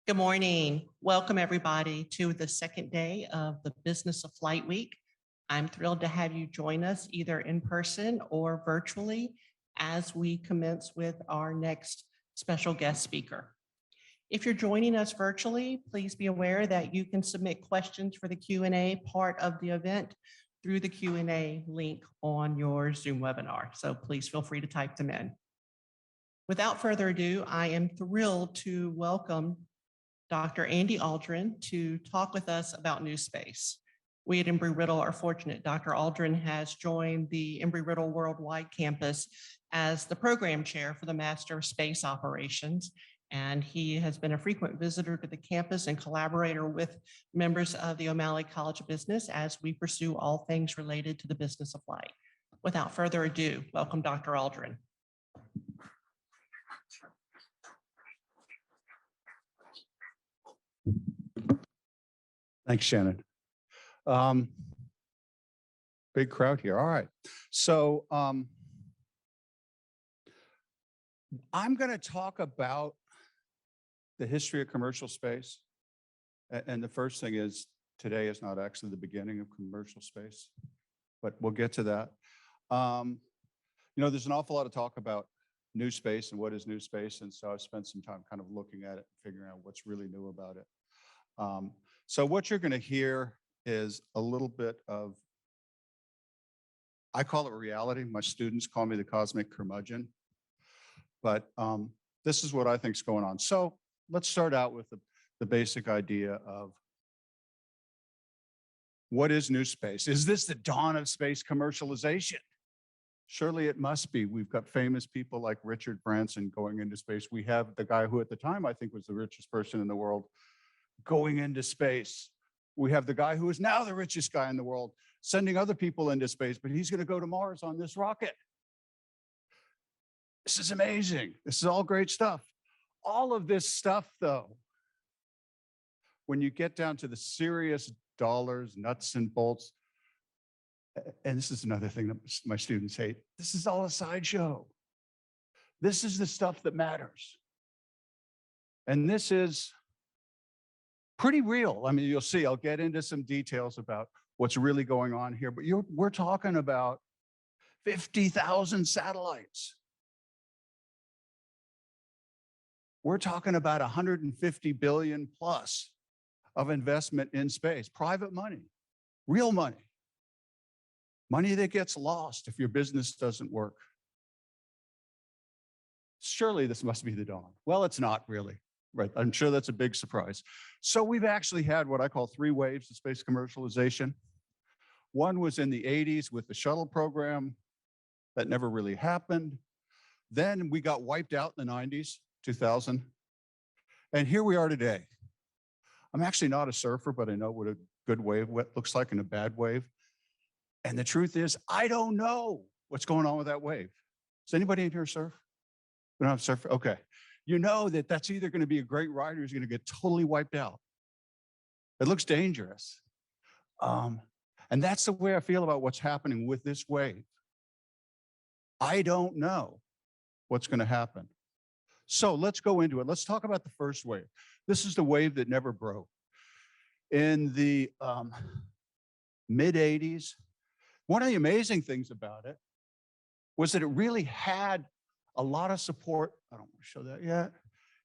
Good morning. Welcome, everybody, to the second day of the Business of Flight Week. I'm thrilled to have you join us either in person or virtually as we commence with our next special guest speaker. If you're joining us virtually, please be aware that you can submit questions for the Q&A part of the event through the Q&A link on your Zoom webinar. So please feel free to type them in. Without further ado, I am thrilled to welcome Dr. Andy Aldrin to talk with us about Newspace. We at Embry-Riddle are fortunate Dr. Aldrin has joined the Embry-Riddle Worldwide Campus as the program chair for the Master of Space Operations, and he has been a frequent visitor to the campus and collaborator with members of the O'Malley College of Business as we pursue all things related to the business of flight. Without further ado, welcome Dr. Aldrin. Thanks, Shannon. Big crowd here. All right. So I'm going to talk about the history of commercial space. And the first thing is today is not actually the beginning of commercial space, but we'll get to that. There's an awful lot of talk about new space and what is new space. And so I've spent some time kind of looking at it, figuring out what's really new about it. So what you're going to hear is a little bit of, I call it reality. My students call me the cosmic curmudgeon, but this is what I think is going on. So let's start out with the basic idea of what is new space? Is this the dawn of space commercialization? Surely it must be. We've got famous people like Richard Branson going into space. We have the guy who at the time I think was the richest person in the world going into space. We have the guy who is now the richest guy in the world sending other people into space, but he's going to go to Mars on this rocket. This is amazing. This is all great stuff. All of this stuff, though, when you get down to the serious dollars, nuts and bolts, and this is another thing that my students hate, this is all a sideshow. This is the stuff that matters. And this is pretty real. I mean, you'll see, I'll get into some details about what's really going on here, but we're talking about 50,000 satellites. We're talking about 150 billion plus of investment in space, private money, real money, money that gets lost if your business doesn't work. Surely this must be the dawn. Well, it's not really. Right, I'm sure that's a big surprise. So we've actually had what I call 3 waves of space commercialization. One was in the 80s with the shuttle program. That never really happened. Then we got wiped out in the 90s, 2000. And here we are today. I'm actually not a surfer, but I know what a good wave looks like and a bad wave. And the truth is, I don't know what's going on with that wave. Does anybody in here surf? We don't have surf? Okay. You know that that's either going to be a great ride or he's going to get totally wiped out. It looks dangerous. And that's the way I feel about what's happening with this wave. I don't know what's going to happen. So let's go into it. Let's talk about the first wave. This is the wave that never broke. In the mid 80s, one of the amazing things about it was that it really had a lot of support. I don't want to show that yet.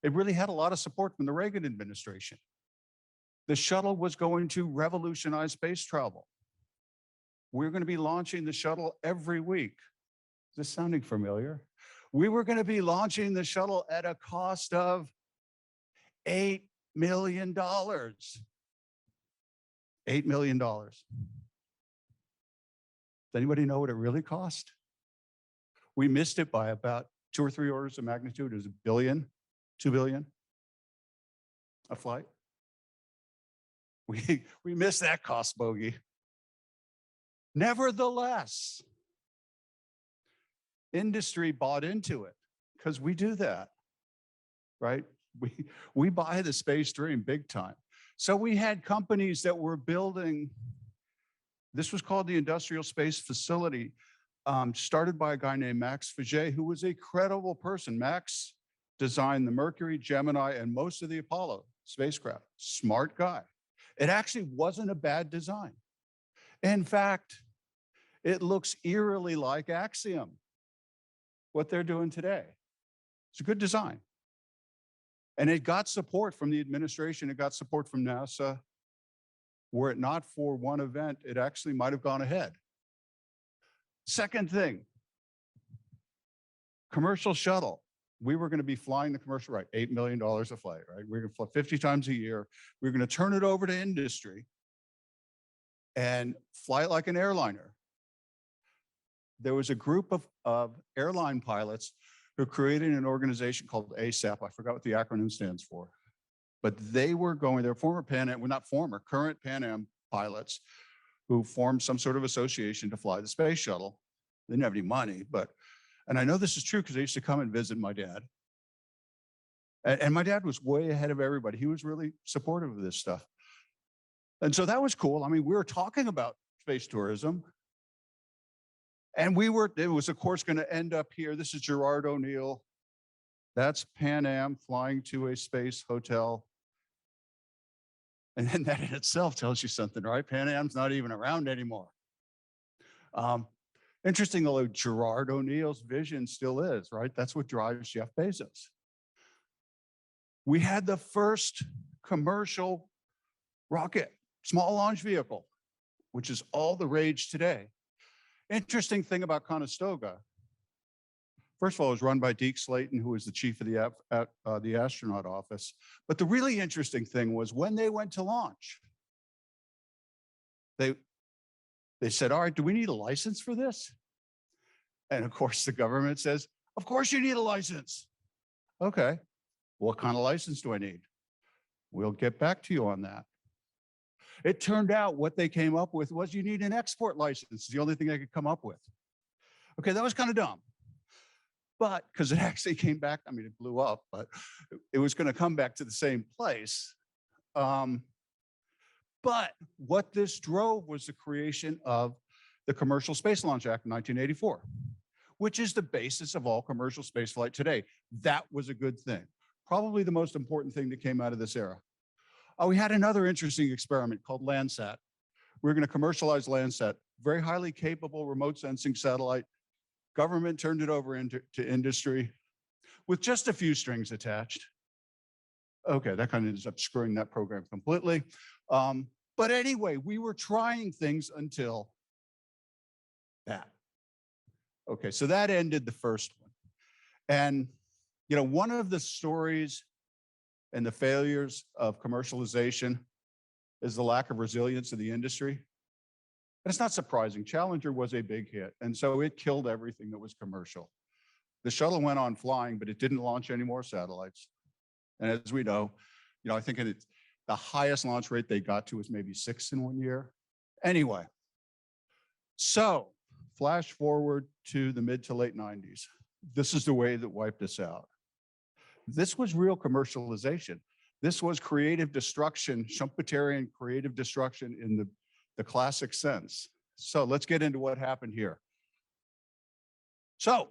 It really had a lot of support from the Reagan administration. The shuttle was going to revolutionize space travel. We're going to be launching the shuttle every week. Is this sounding familiar? We were going to be launching the shuttle at a cost of $8 million. $8 million. Does anybody know what it really cost? We missed it by about 2 or 3 orders of magnitude. It was $1 billion, $2 billion a flight. We missed that cost bogey. Nevertheless, industry bought into it because we do that, right? We buy the space dream big time. So we had companies that were building, this was called the Industrial Space Facility, started by a guy named Max Faget, who was a credible person. Max designed the Mercury, Gemini, and most of the Apollo spacecraft. Smart guy. It actually wasn't a bad design. In fact, it looks eerily like Axiom, what they're doing today. It's a good design. And it got support from the administration. It got support from NASA. Were it not for one event, it actually might have gone ahead. Second thing, commercial shuttle. We were going to be flying the commercial, right? $8 million a flight, right? We're going to fly 50 times a year. We're going to turn it over to industry and fly it like an airliner. There was a group of airline pilots who created an organization called ASAP. I forgot what the acronym stands for. But they're former Pan Am, well, not former, current Pan Am pilots who formed some sort of association to fly the space shuttle. They didn't have any money, and I know this is true because they used to come and visit my dad. And my dad was way ahead of everybody. He was really supportive of this stuff. And so that was cool. I mean, we were talking about space tourism. And it was, of course, going to end up here. This is Gerard O'Neill. That's Pan Am flying to a space hotel. And then that in itself tells you something, right? Pan Am's not even around anymore. Interesting, although Gerard O'Neill's vision still is, right? That's what drives Jeff Bezos. We had the first commercial rocket, small launch vehicle, which is all the rage today. Interesting thing about Conestoga. First of all, it was run by Deke Slayton, who was the chief of the astronaut office. But the really interesting thing was when they went to launch, they said, all right, do we need a license for this? And of course, the government says, of course you need a license. Okay, what kind of license do I need? We'll get back to you on that. It turned out what they came up with was you need an export license. It's the only thing they could come up with. Okay, that was kind of dumb. But because it actually came back, I mean, it blew up, but it was going to come back to the same place. But what this drove was the creation of the Commercial Space Launch Act in 1984, which is the basis of all commercial spaceflight today. That was a good thing. Probably the most important thing that came out of this era. We had another interesting experiment called Landsat. We're going to commercialize Landsat, very highly capable remote sensing satellite. Government turned it over to industry with just a few strings attached. Okay, that kind of ends up screwing that program completely. But anyway, we were trying things until that. Okay, so that ended the first one. And, you know, one of the stories and the failures of commercialization is the lack of resilience of the industry. And it's not surprising. Challenger was a big hit, and so it killed everything that was commercial. The shuttle went on flying, but it didn't launch any more satellites. And as we know, you know, I think the highest launch rate they got to was maybe 6 in 1 year. Anyway, so flash forward to the mid to late 90s. This is the wave that wiped us out. This was real commercialization. This was creative destruction, Schumpeterian creative destruction in the classic sense. So let's get into what happened here. So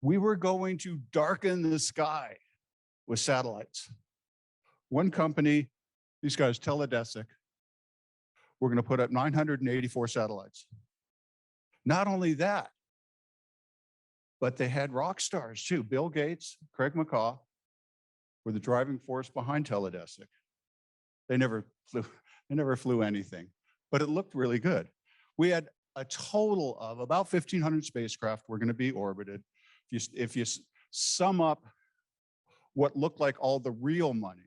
we were going to darken the sky with satellites. One company, these guys, Teledesic, we're going to put up 984 satellites. Not only that, but they had rock stars too. Bill Gates, Craig McCaw were the driving force behind Teledesic. They never flew anything, but it looked really good. We had a total of about 1,500 spacecraft were going to be orbited. If you sum up what looked like all the real money,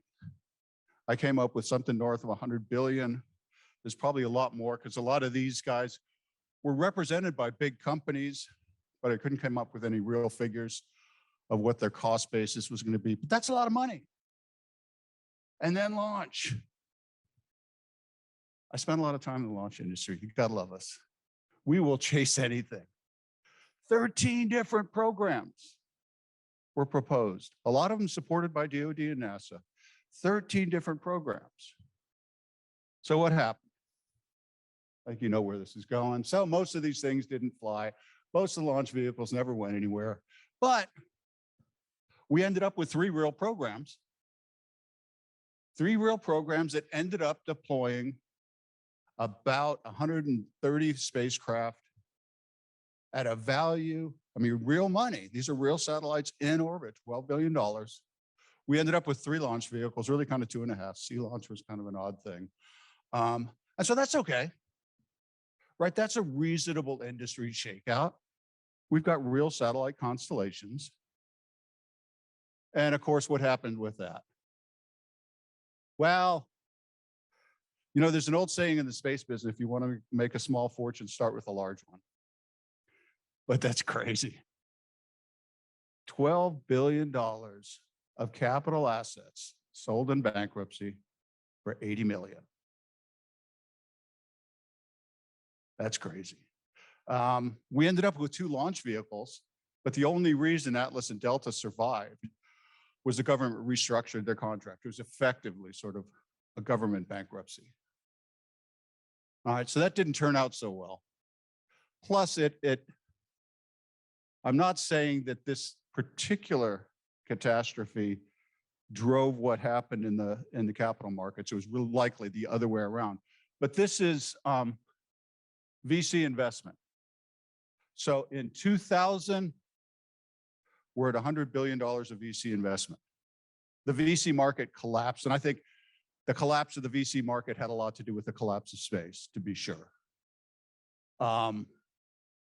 I came up with something north of 100 billion. There's probably a lot more because a lot of these guys were represented by big companies, but I couldn't come up with any real figures of what their cost basis was going to be. But that's a lot of money. And then launch. I spent a lot of time in the launch industry. You gotta love us. We will chase anything. 13 different programs were proposed. A lot of them supported by DoD and NASA. 13 different programs. So what happened? I think you know where this is going. So most of these things didn't fly. Most of the launch vehicles never went anywhere. But we ended up with 3 real programs. 3 real programs that ended up deploying about 130 spacecraft at a value, I mean, real money. These are real satellites in orbit, $12 billion. We ended up with 3 launch vehicles, really kind of 2.5. Sea launch was kind of an odd thing. And so that's okay, right? That's a reasonable industry shakeout. We've got real satellite constellations. And of course, what happened with that? Well, you know, there's an old saying in the space business, if you want to make a small fortune, start with a large one. But that's crazy. $12 billion of capital assets sold in bankruptcy for 80 million. That's crazy. We ended up with 2 launch vehicles, but the only reason Atlas and Delta survived was the government restructured their contract. It was effectively sort of a government bankruptcy. All right, so that didn't turn out so well. Plus, I'm not saying that this particular catastrophe drove what happened in the capital markets. It was real likely the other way around. But this is VC investment. So in 2000, we're at $100 billion of VC investment. The VC market collapsed, and I think the collapse of the VC market had a lot to do with the collapse of space, to be sure.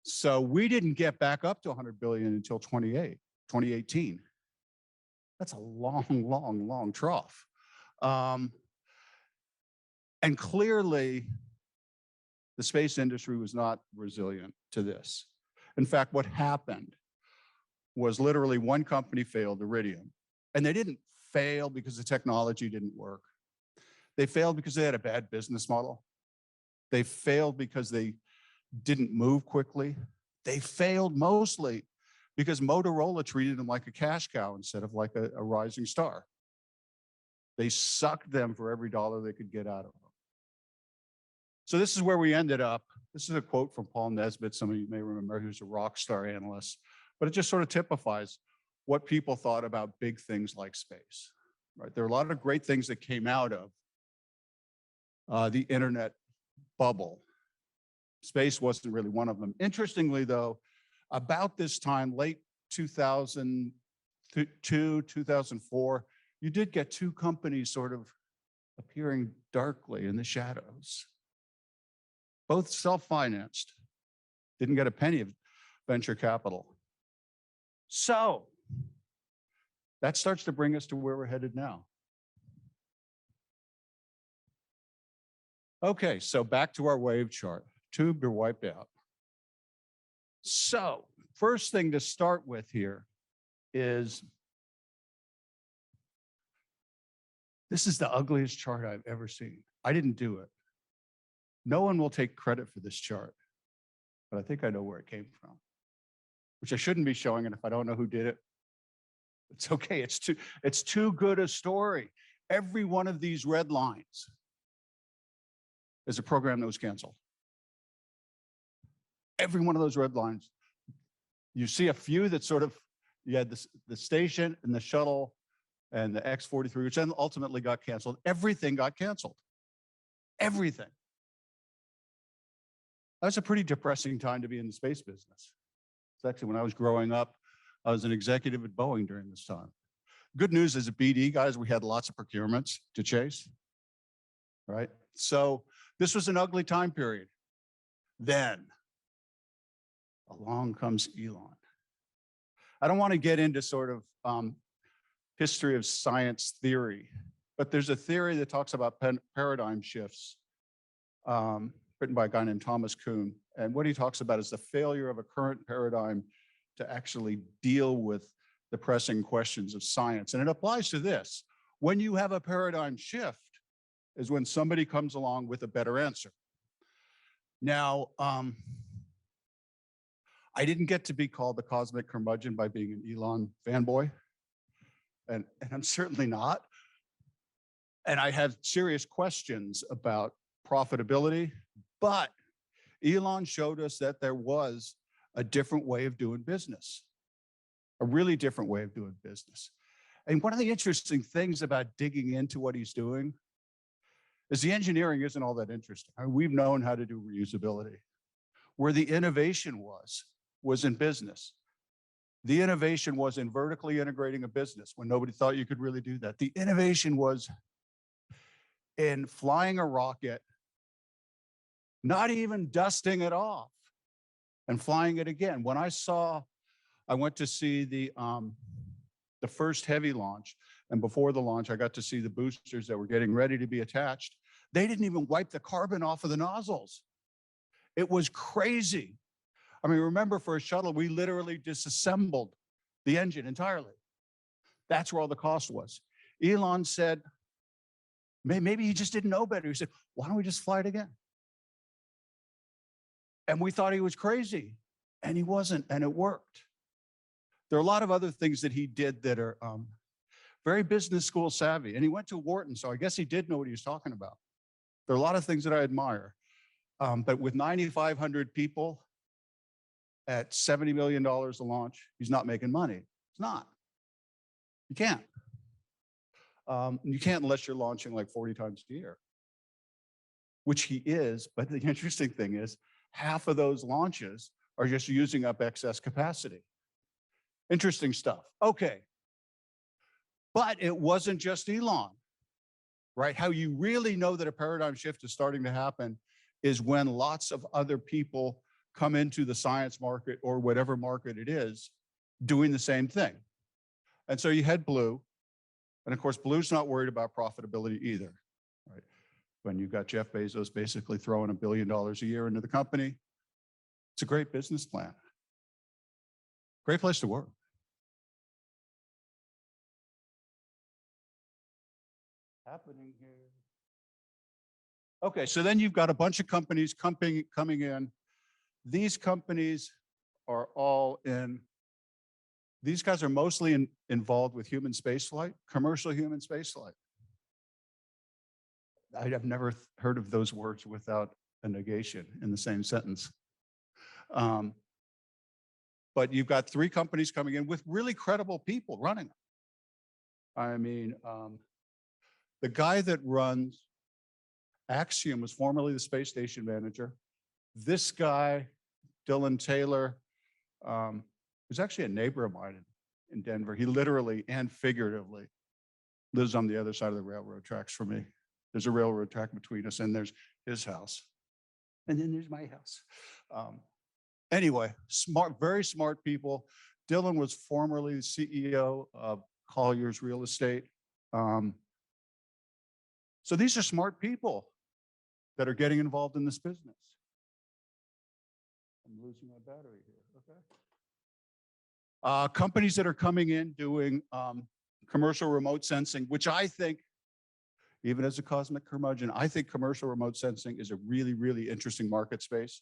So we didn't get back up to 100 billion until 2018. That's a long, long, long trough. And clearly, the space industry was not resilient to this. In fact, what happened was literally one company failed, Iridium. And they didn't fail because the technology didn't work. They failed because they had a bad business model. They failed because they didn't move quickly. They failed mostly because Motorola treated them like a cash cow instead of like a rising star. They sucked them for every dollar they could get out of them. So this is where we ended up. This is a quote from Paul Nesbitt. Some of you may remember, who's a rock star analyst, but it just sort of typifies what people thought about big things like space, right? There are a lot of great things that came out of the internet bubble. Space wasn't really one of them. Interestingly, though, about this time, late 2002, 2004, you did get 2 companies sort of appearing darkly in the shadows. Both self-financed, didn't get a penny of venture capital. So that starts to bring us to where we're headed now. Okay, so back to our wave chart. Tubed or wiped out. So first thing to start with here is this is the ugliest chart I've ever seen. I didn't do it. No one will take credit for this chart, but I think I know where it came from, which I shouldn't be showing it if I don't know who did it. It's okay, it's too good a story. Every one of these red lines is a program that was canceled. Every one of those red lines. You see a few that sort of, you had the station and the shuttle and the X-43, which then ultimately got canceled. Everything got canceled. Everything. That was a pretty depressing time to be in the space business. It's actually when I was growing up, I was an executive at Boeing during this time. Good news is at BD, guys, we had lots of procurements to chase, right? So this was an ugly time period. Then along comes Elon. I don't want to get into sort of history of science theory, but there's a theory that talks about paradigm shifts written by a guy named Thomas Kuhn. And what he talks about is the failure of a current paradigm to actually deal with the pressing questions of science. And it applies to this. When you have a paradigm shift is when somebody comes along with a better answer. Now, I didn't get to be called the cosmic curmudgeon by being an Elon fanboy, and I'm certainly not. And I have serious questions about profitability, but Elon showed us that there was a different way of doing business, a really different way of doing business. And one of the interesting things about digging into what he's doing is the engineering isn't all that interesting. I mean, we've known how to do reusability. Where the innovation was in business. The innovation was in vertically integrating a business when nobody thought you could really do that. The innovation was in flying a rocket, not even dusting it off, and flying it again. I went to see the first heavy launch, and before the launch, I got to see the boosters that were getting ready to be attached. They didn't even wipe the carbon off of the nozzles. It was crazy. I mean, remember, for a shuttle, we literally disassembled the engine entirely. That's where all the cost was. Elon said, maybe he just didn't know better. He said, why don't we just fly it again? And we thought he was crazy, and he wasn't, and it worked. There are a lot of other things that he did that are very business school savvy, and he went to Wharton, so I guess he did know what he was talking about. There are a lot of things that I admire, but with 9,500 people at $70 million a launch, he's not making money. It's not. You can't. You can't unless you're launching like 40 times a year, which he is. But the interesting thing is, half of those launches are just using up excess capacity. Interesting stuff. Okay. But it wasn't just Elon, right? How you really know that a paradigm shift is starting to happen is when lots of other people come into the science market or whatever market it is doing the same thing. And so you had Blue, and of course, Blue's not worried about profitability either, right? When you've got Jeff Bezos basically throwing $1 billion a year into the company, it's a great business plan. Great place to work. Happening here. Okay, so then you've got a bunch of companies coming in. These companies are all in, these guys are mostly involved with human spaceflight, commercial human spaceflight. I've never heard of those words without a negation in the same sentence. But you've got 3 companies coming in with really credible people running them. I mean, the guy that runs Axiom was formerly the space station manager. This guy, Dylan Taylor, was actually a neighbor of mine in Denver. He literally and figuratively lives on the other side of the railroad tracks for me. There's a railroad track between us, and there's his house. And then there's my house. Anyway, smart, very smart people. Dylan was formerly the CEO of Collier's Real Estate. So these are smart people that are getting involved in this business. I'm losing my battery here, okay. Companies that are coming in doing commercial remote sensing, which I think, even as a cosmic curmudgeon, I think commercial remote sensing is a really, really interesting market space,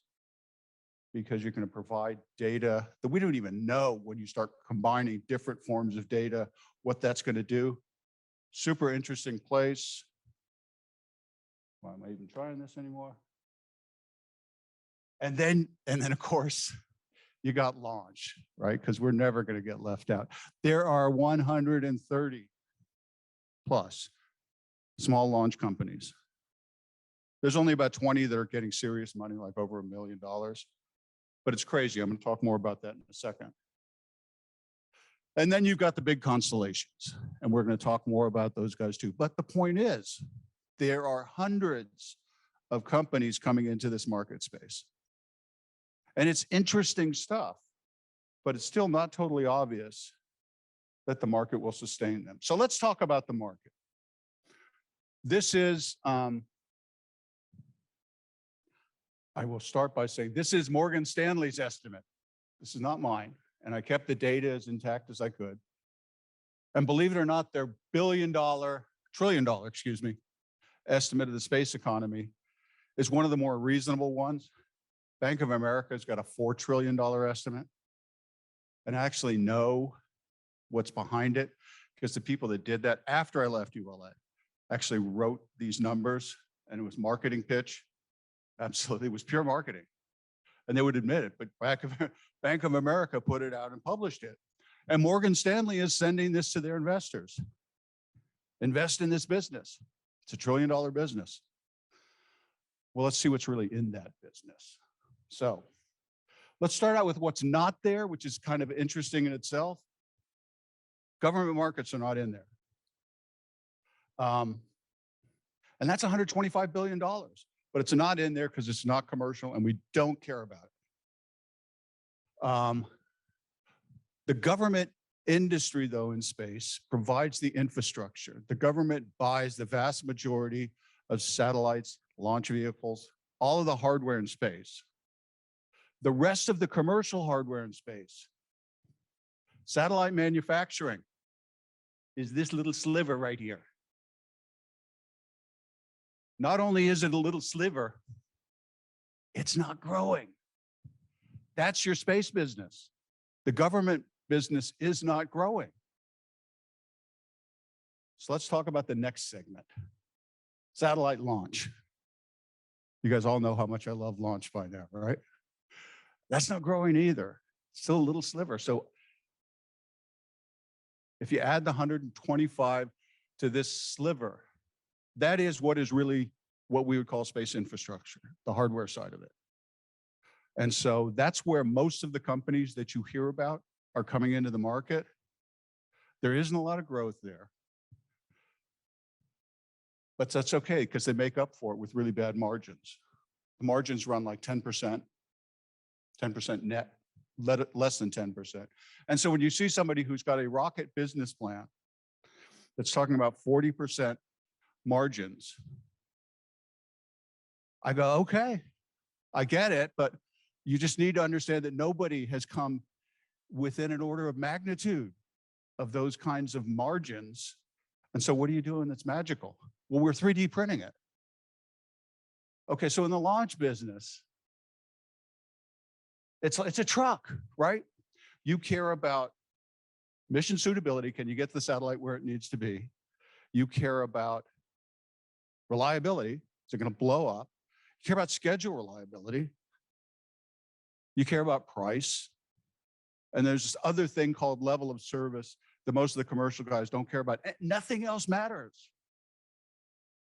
because you're going to provide data that we don't even know when you start combining different forms of data, what that's going to do. Super interesting place. Why am I even trying this anymore? And then of course, you got launch, right? Because we're never going to get left out. There are 130 plus small launch companies. There's only about 20 that are getting serious money, like over $1 million. But it's crazy. I'm going to talk more about that in a second. And then you've got the big constellations, and we're going to talk more about those guys too. But the point is, there are hundreds of companies coming into this market space. And it's interesting stuff, but it's still not totally obvious that the market will sustain them. So let's talk about the market. This is, I will start by saying, this is Morgan Stanley's estimate. This is not mine. And I kept the data as intact as I could. And believe it or not, their trillion dollar, estimate of the space economy is one of the more reasonable ones. Bank of America's got a $4 trillion estimate. And I actually know what's behind it, because the people that did that after I left ULA actually wrote these numbers, and it was marketing pitch. Absolutely, it was pure marketing. And they would admit it, but Bank of America put it out and published it. And Morgan Stanley is sending this to their investors. Invest in this business. It's $1 trillion business. Well, let's see what's really in that business. So let's start out with what's not there, which is kind of interesting in itself. Government markets are not in there. And that's $125 billion, but it's not in there because it's not commercial and we don't care about it. The government industry, though, in space provides the infrastructure. The government buys the vast majority of satellites, launch vehicles, all of the hardware in space. The rest of the commercial hardware in space, satellite manufacturing, is this little sliver right here. Not only is it a little sliver, it's not growing. That's your space business. The government business is not growing. So let's talk about the next segment, satellite launch. You guys all know how much I love launch by now, right? That's not growing either. Still a little sliver. So if you add the 125 to this sliver, that is what is really what we would call space infrastructure, the hardware side of it. And so that's where most of the companies that you hear about are coming into the market. There isn't a lot of growth there. But that's okay because they make up for it with really bad margins. The margins run like 10% net, less than 10%. And so when you see somebody who's got a rocket business plan that's talking about 40% margins, I go, okay, I get it, but you just need to understand that nobody has come within an order of magnitude of those kinds of margins. And so what are you doing that's magical? Well, we're 3D printing it. Okay, so in the launch business, it's a truck, right? You care about mission suitability. Can you get the satellite where it needs to be? You care about reliability. Is it going to blow up? You care about schedule reliability. You care about price. And there's this other thing called level of service that most of the commercial guys don't care about. Nothing else matters.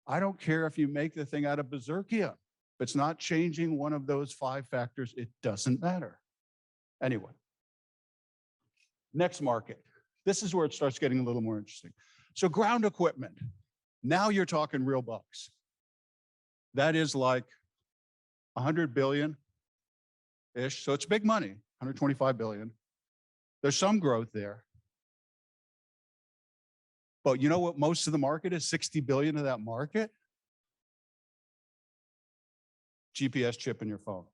I don't care if you make the thing out of berserkia. If it's not changing one of those 5 factors, it doesn't matter. Anyway, next market. This is where it starts getting a little more interesting. So ground equipment. Now you're talking real bucks. That is like 100 billion-ish. So it's big money, 125 billion. There's some growth there. But you know what most of the market is? 60 billion of that market? GPS chip in your phone.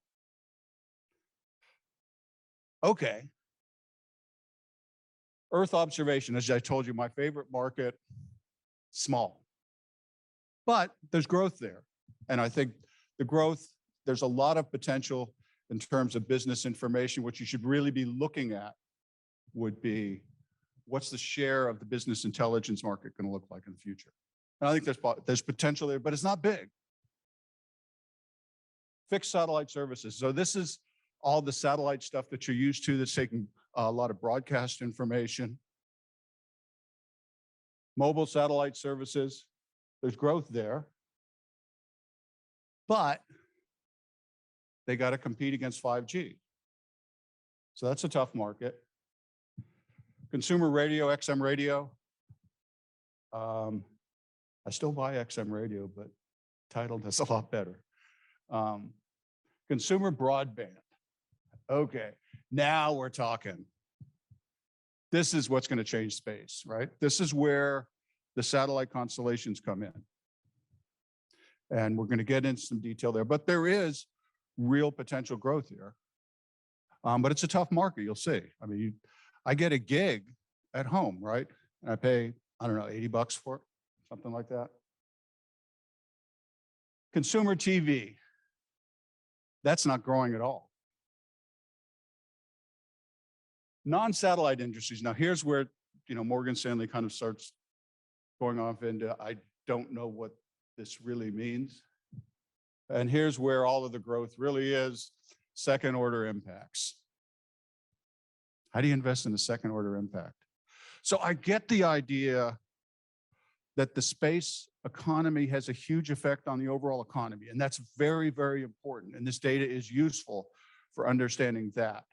Okay. Earth observation, as I told you, my favorite market, small. But there's growth there. And I think the growth, there's a lot of potential in terms of business information. What you should really be looking at would be, what's the share of the business intelligence market going to look like in the future? And I think there's potential there, but it's not big. Fixed satellite services. So this is all the satellite stuff that you're used to that's taking a lot of broadcast information. Mobile satellite services, there's growth there. But they got to compete against 5G. So that's a tough market. Consumer radio, XM radio. I still buy XM radio, but Tidal does a lot better. Consumer broadband. Okay, now we're talking. This is what's going to change space, right? This is where the satellite constellations come in. And we're going to get into some detail there, but there is real potential growth here. But it's a tough market, you'll see. I mean, I get a gig at home, right? And I pay, I don't know, 80 bucks for it, something like that. Consumer TV, that's not growing at all. Non-satellite industries. Now here's where, Morgan Stanley kind of starts going off into, I don't know what this really means. And here's where all of the growth really is, second order impacts. How do you invest in a second order impact? So I get the idea that the space economy has a huge effect on the overall economy. And that's very, very important. And this data is useful for understanding that.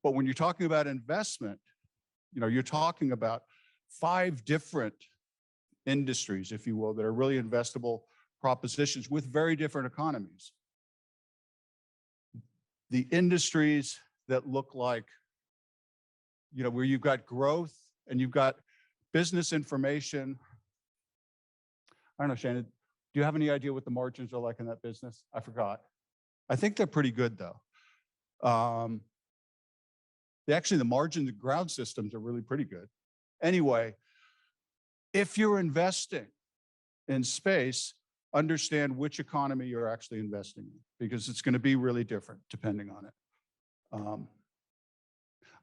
But when you're talking about investment, you're talking about 5 different industries, if you will, that are really investable propositions with very different economies. The industries that look like, where you've got growth and you've got business information. I don't know, Shannon, do you have any idea what the margins are like in that business? I forgot. I think they're pretty good though. Actually, the margins of ground systems are really pretty good. Anyway, if you're investing in space, understand which economy you're actually investing in, because it's going to be really different depending on it.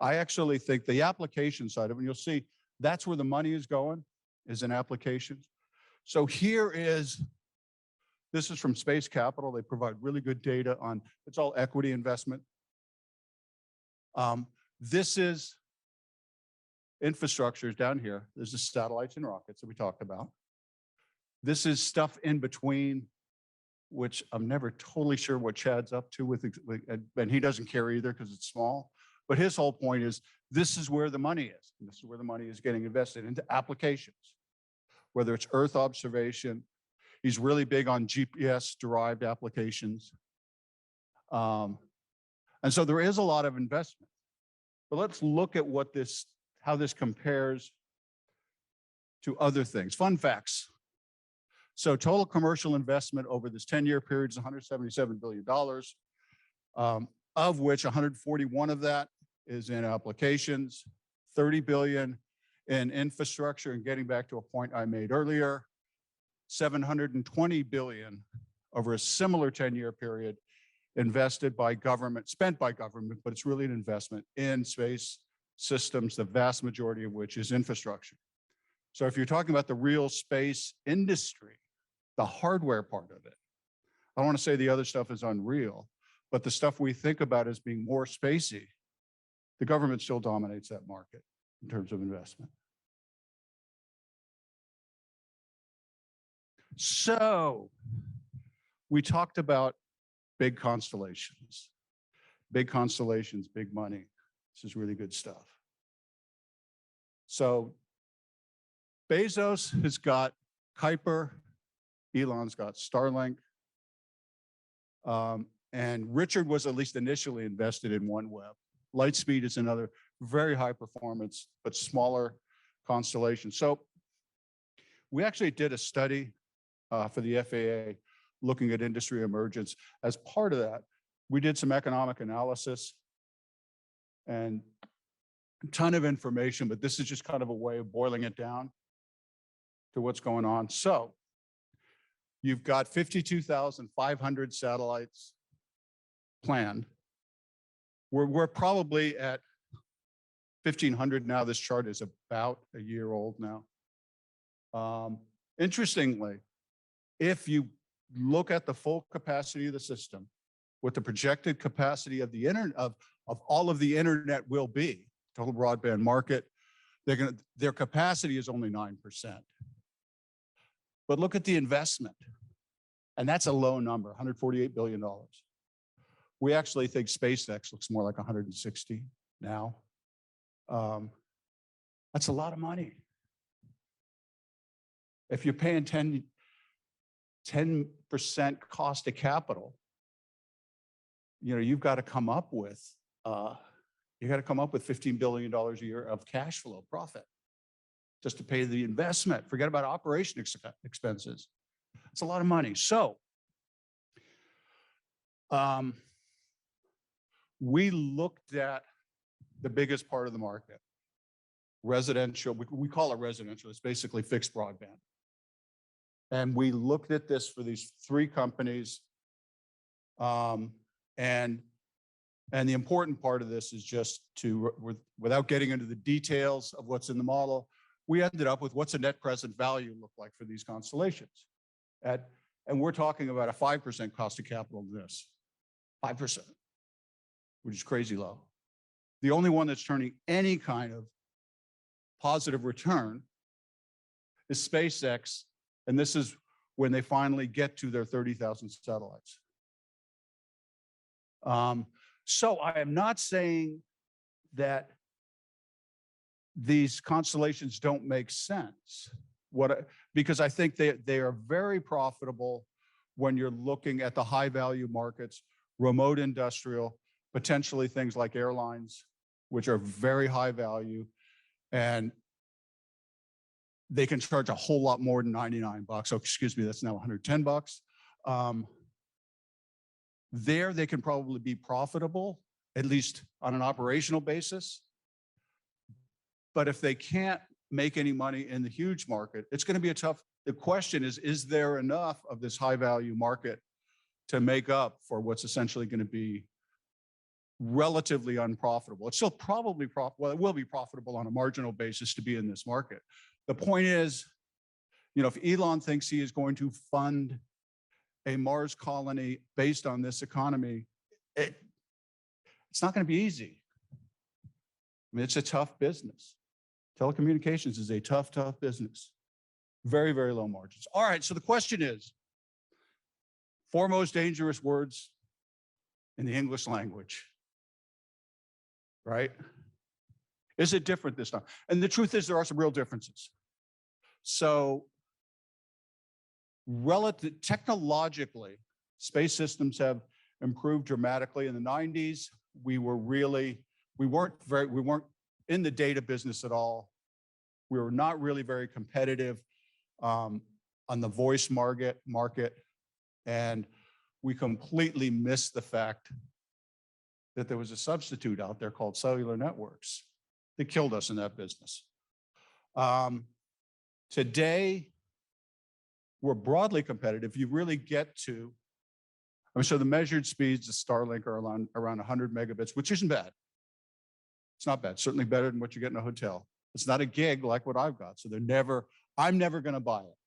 I actually think the application side of it, you'll see that's where the money is going, is in applications. So this is from Space Capital. They provide really good data on, it's all equity investment. This is infrastructure down here. There's the satellites and rockets that we talked about. This is stuff in between, which I'm never totally sure what Chad's up to with, and he doesn't care either because it's small. But his whole point is, this is where the money is. And this is where the money is getting invested into applications, whether it's Earth observation. He's really big on GPS-derived applications. And so there is a lot of investment. But let's look at how this compares to other things. Fun facts. So total commercial investment over this 10-year period is $177 billion, of which 141 of that is in applications, 30 billion in infrastructure, and getting back to a point I made earlier, 720 billion over a similar 10-year period invested by government, spent by government, but it's really an investment in space systems, the vast majority of which is infrastructure. So if you're talking about the real space industry, the hardware part of it, I don't want to say the other stuff is unreal, but the stuff we think about as being more spacey, the government still dominates that market in terms of investment. So we talked about big constellations. Big constellations, big money. This is really good stuff. So Bezos has got Kuiper, Elon's got Starlink, and Richard was at least initially invested in OneWeb. Lightspeed is another very high performance, but smaller constellation. So we actually did a study for the FAA looking at industry emergence. As part of that, we did some economic analysis and a ton of information, but this is just kind of a way of boiling it down to what's going on. So you've got 52,500 satellites planned. We're probably at 1,500 now. This chart is about a year old now. Interestingly, if you look at the full capacity of the system, what the projected capacity of the internet of all of the internet will be, total broadband market, their capacity is only 9%. But look at the investment, and that's a low number, $148 billion. We actually think SpaceX looks more like 160 now. That's a lot of money. If you're paying 10% cost of capital, you've got to come up with $15 billion a year of cash flow profit just to pay the investment. Forget about operation expenses. It's a lot of money. So we looked at the biggest part of the market, residential. We call it residential. It's basically fixed broadband. And we looked at this for these 3 companies. And the important part of this is just without getting into the details of what's in the model, we ended up with what's a net present value look like for these constellations. And we're talking about a 5% cost of capital in this, 5%, which is crazy low. The only one that's turning any kind of positive return is SpaceX. And this is when they finally get to their 30,000 satellites. So I am not saying that these constellations don't make sense. Because I think they are very profitable when you're looking at the high value markets, remote industrial, potentially things like airlines, which are very high value, and they can charge a whole lot more than 99 bucks. Oh, excuse me, that's now 110 bucks. There, they can probably be profitable, at least on an operational basis. But if they can't make any money in the huge market, it's going to be a tough. The question is there enough of this high value market to make up for what's essentially going to be relatively unprofitable? It's still probably well, it will be profitable on a marginal basis to be in this market. The point is, you know, if Elon thinks he is going to fund a Mars colony based on this economy, it's not going to be easy. I mean, it's a tough business. Telecommunications is a tough, tough business. Very, very low margins. All right, so the question is, four most dangerous words in the English language, right? Is it different this time? And the truth is there are some real differences. So relative, technologically, space systems have improved dramatically. In the 90s, we weren't in the data business at all. We were not really very competitive on the voice market, and we completely missed the fact that there was a substitute out there called cellular networks that killed us in that business. Today, we're broadly competitive. You really get to, I mean, so the measured speeds of Starlink are around 100 megabits, which isn't bad. It's not bad, certainly better than what you get in a hotel. It's not a gig like what I've got, so I'm never gonna buy it.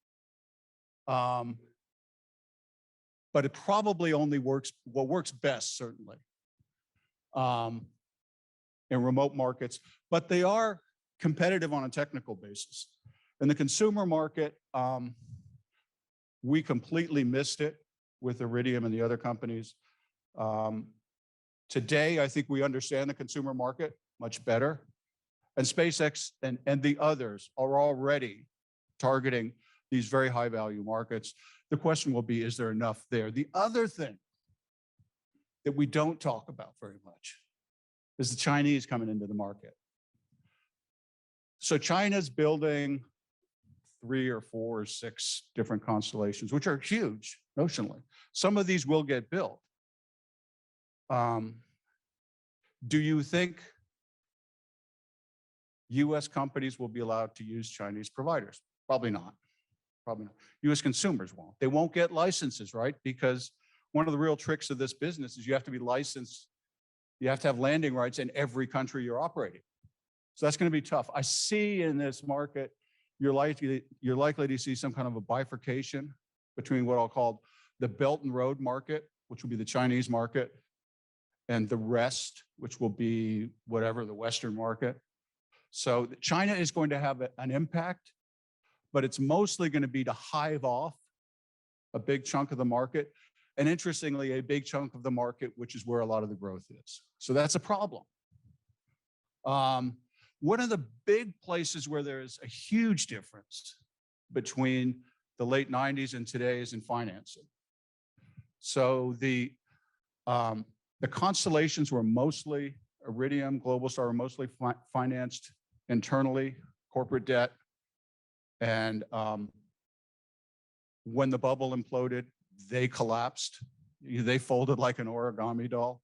But it probably only works, what works best, certainly, in remote markets, but they are competitive on a technical basis. In the consumer market, we completely missed it with Iridium and the other companies. Today, I think we understand the consumer market much better. And SpaceX and the others are already targeting these very high value markets. The question will be, is there enough there? The other thing that we don't talk about very much is the Chinese coming into the market. So China's building 3 or 4 or 6 different constellations, which are huge notionally. Some of these will get built. Do you think US companies will be allowed to use Chinese providers? Probably not. Probably not. US consumers won't. They won't get licenses, right? Because one of the real tricks of this business is you have to be licensed. You have to have landing rights in every country you're operating. So that's going to be tough. I see in this market, you're likely to see some kind of a bifurcation between what I'll call the Belt and Road market, which will be the Chinese market, and the rest, which will be whatever, the Western market. So China is going to have an impact, but it's mostly going to be to hive off a big chunk of the market. And interestingly, a big chunk of the market, which is where a lot of the growth is. So that's a problem. One of the big places where there is a huge difference between the late 90s and today is in financing. So the constellations were mostly, Iridium, Globalstar were mostly financed internally, corporate debt. And when the bubble imploded, they collapsed. They folded like an origami doll.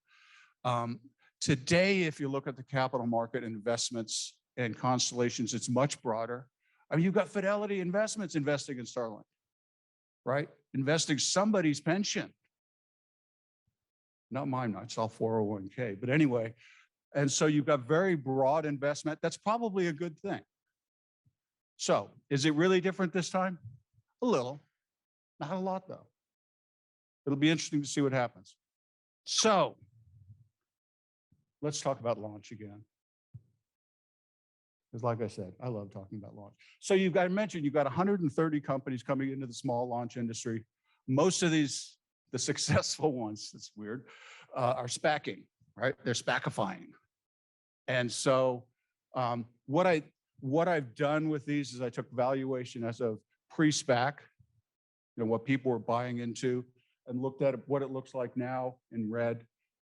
Today, if you look at the capital market investments and constellations, it's much broader. I mean, you've got Fidelity Investments investing in Starlink, right? Investing somebody's pension. Not mine, it's all 401k, but anyway. And so you've got very broad investment. That's probably a good thing. So is it really different this time? A little, not a lot though. It'll be interesting to see what happens. So let's talk about launch again. Because like I said, I love talking about launch. So you've got, I mentioned, you've got 130 companies coming into the small launch industry. Most of these, the successful ones, it's weird, are SPACing, right? They're SPACifying. And so what I've done with these is I took valuation as of pre-SPAC, what people were buying into, and looked at what it looks like now in red.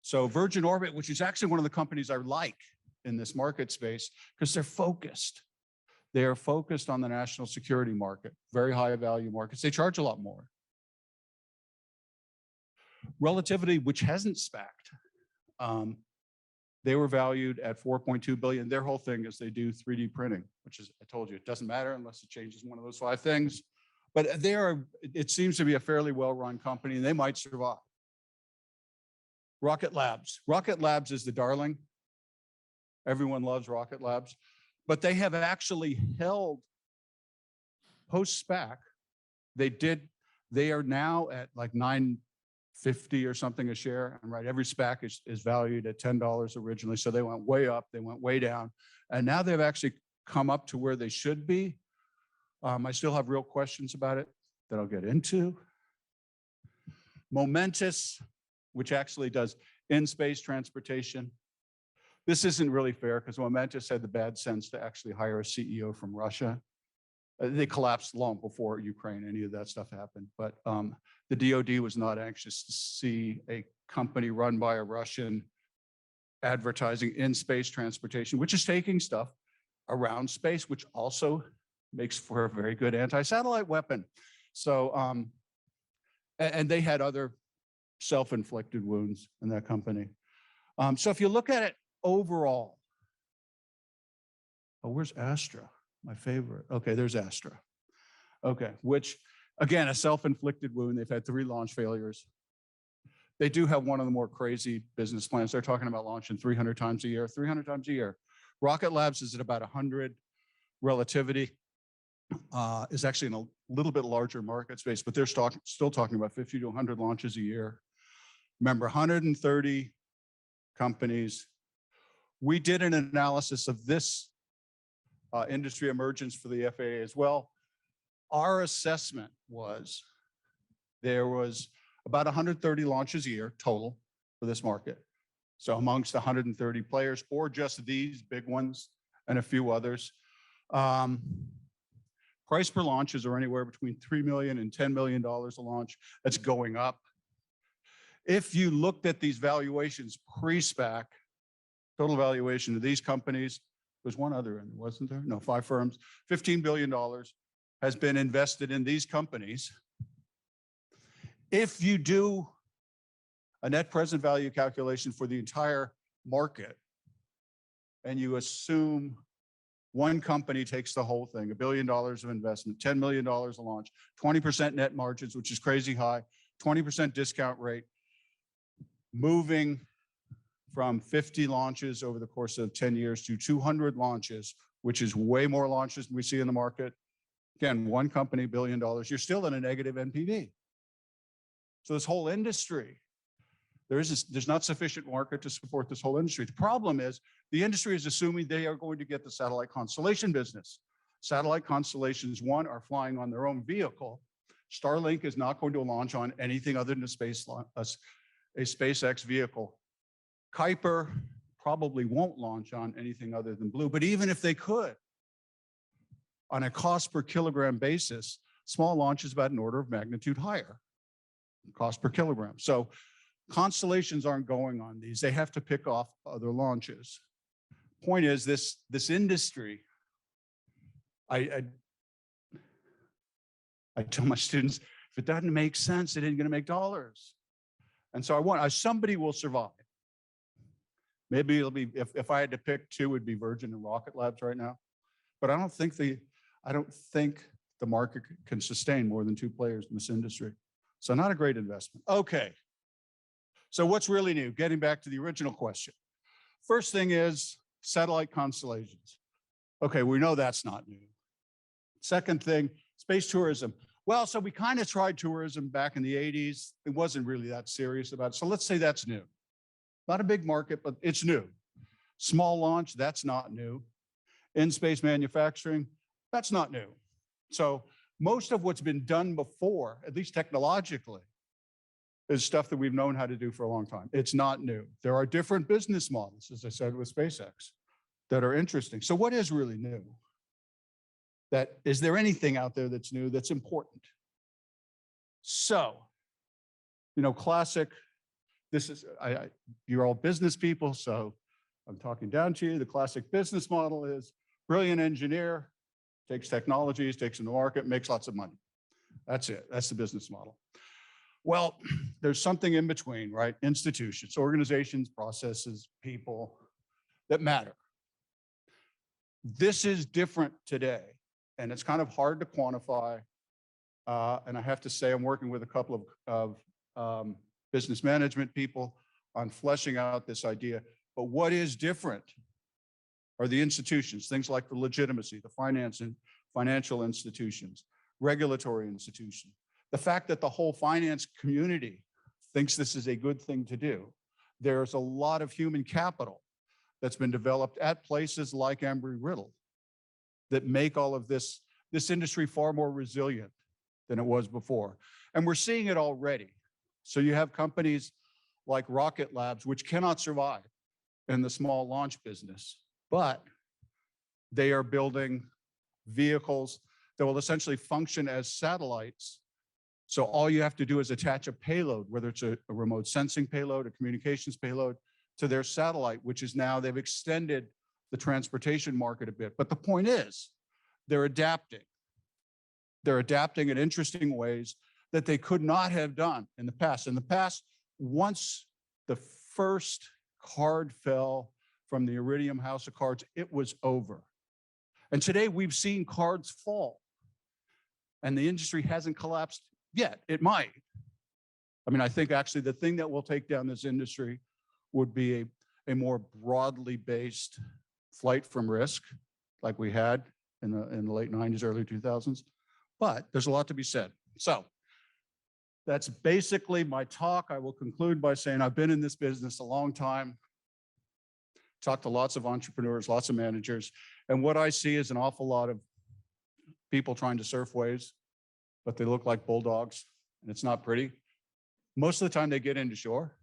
So Virgin Orbit, which is actually one of the companies I like in this market space, because they're focused. They are focused on the national security market, very high value markets. They charge a lot more. Relativity, which hasn't SPACed, they were valued at 4.2 billion. Their whole thing is they do 3D printing, which is, I told you, it doesn't matter unless it changes one of those 5 things. But they are, it seems to be a fairly well-run company, and they might survive. Rocket Labs. Rocket Labs is the darling. Everyone loves Rocket Labs, but they have actually held post-SPAC. They are now at like $9.50 or something a share. And right, every SPAC is valued at $10 originally. So they went way up, they went way down. And now they've actually come up to where they should be. I still have real questions about it that I'll get into. Momentous, which actually does in-space transportation. This isn't really fair because Momentous had the bad sense to actually hire a CEO from Russia. They collapsed long before Ukraine, any of that stuff happened. But the DoD was not anxious to see a company run by a Russian advertising in-space transportation, which is taking stuff around space, which also makes for a very good anti-satellite weapon. So, and they had other self-inflicted wounds in that company. So if you look at it overall, oh, where's Astra? My favorite. Okay, there's Astra. Okay, which again, a self-inflicted wound. They've had 3 launch failures. They do have one of the more crazy business plans. They're talking about launching 300 times a year, 300 times a year. Rocket Labs is at about 100. Relativity is actually in a little bit larger market space, but they're still talking about 50 to 100 launches a year. Remember, 130 companies. We did an analysis of this industry emergence for the FAA as well. Our assessment was there was about 130 launches a year total for this market. So amongst 130 players, or just these big ones and a few others. Price per launches are anywhere between $3 million and $10 million a launch. That's going up. If you looked at these valuations pre-SPAC, total valuation of these companies, there's one other, wasn't there? No, 5 firms, $15 billion has been invested in these companies. If you do a net present value calculation for the entire market, and you assume one company takes the whole thing, $1 billion of investment, $10 million a launch, 20% net margins, which is crazy high, 20% discount rate, moving from 50 launches over the course of 10 years to 200 launches, which is way more launches than we see in the market. Again, one company, $1 billion, you're still in a negative NPV. So this whole industry, there's not sufficient market to support this whole industry. The problem is the industry is assuming they are going to get the satellite constellation business. Satellite constellations, one, are flying on their own vehicle. Starlink is not going to launch on anything other than a SpaceX vehicle. Kuiper probably won't launch on anything other than Blue, but even if they could, on a cost per kilogram basis, small launch is about an order of magnitude higher, cost per kilogram. So constellations aren't going on these. They have to pick off other launches. Point is, this industry, I tell my students, if it doesn't make sense, it ain't gonna make dollars. And so somebody will survive. Maybe it'll be, if I had to pick 2, it'd be Virgin and Rocket Labs right now. But I don't think the market can sustain more than 2 players in this industry. So not a great investment. Okay. So what's really new? Getting back to the original question. First thing is satellite constellations. Okay, we know that's not new. Second thing, space tourism. Well, so we kind of tried tourism back in the 80s. It wasn't really that serious about it. So let's say that's new. Not a big market, but it's new. Small launch, that's not new. In-space manufacturing, that's not new. So most of what's been done before, at least technologically, is stuff that we've known how to do for a long time. It's not new. There are different business models, as I said, with SpaceX that are interesting. So what is really new? Is there anything out there that's new that's important? So, classic, you're all business people, so I'm talking down to you. The classic business model is brilliant engineer, takes technologies, takes them to market, makes lots of money. That's it. That's the business model. Well, there's something in between, right? Institutions, organizations, processes, people that matter. This is different today, and it's kind of hard to quantify. And I have to say, I'm working with a couple of business management people on fleshing out this idea. But what is different are the institutions, things like the legitimacy, the financial institutions, regulatory institutions. The fact that the whole finance community thinks this is a good thing to do. There's a lot of human capital that's been developed at places like Embry-Riddle that make all of this industry far more resilient than it was before. And we're seeing it already. So you have companies like Rocket Labs, which cannot survive in the small launch business, but they are building vehicles that will essentially function as satellites. So all you have to do is attach a payload, whether it's a remote sensing payload, a communications payload, to their satellite, which is now, they've extended the transportation market a bit. But the point is, they're adapting. They're adapting in interesting ways that they could not have done in the past. In the past, once the first card fell from the Iridium House of Cards, it was over. And today we've seen cards fall, and the industry hasn't collapsed yet. It might. I mean, I think actually the thing that will take down this industry would be a more broadly based flight from risk, like we had in the late 90s, early 2000s. But there's a lot to be said. So that's basically my talk. I will conclude by saying I've been in this business a long time, talked to lots of entrepreneurs, lots of managers, and what I see is an awful lot of people trying to surf waves, but they look like bulldogs, and it's not pretty. Most of the time they get into shore.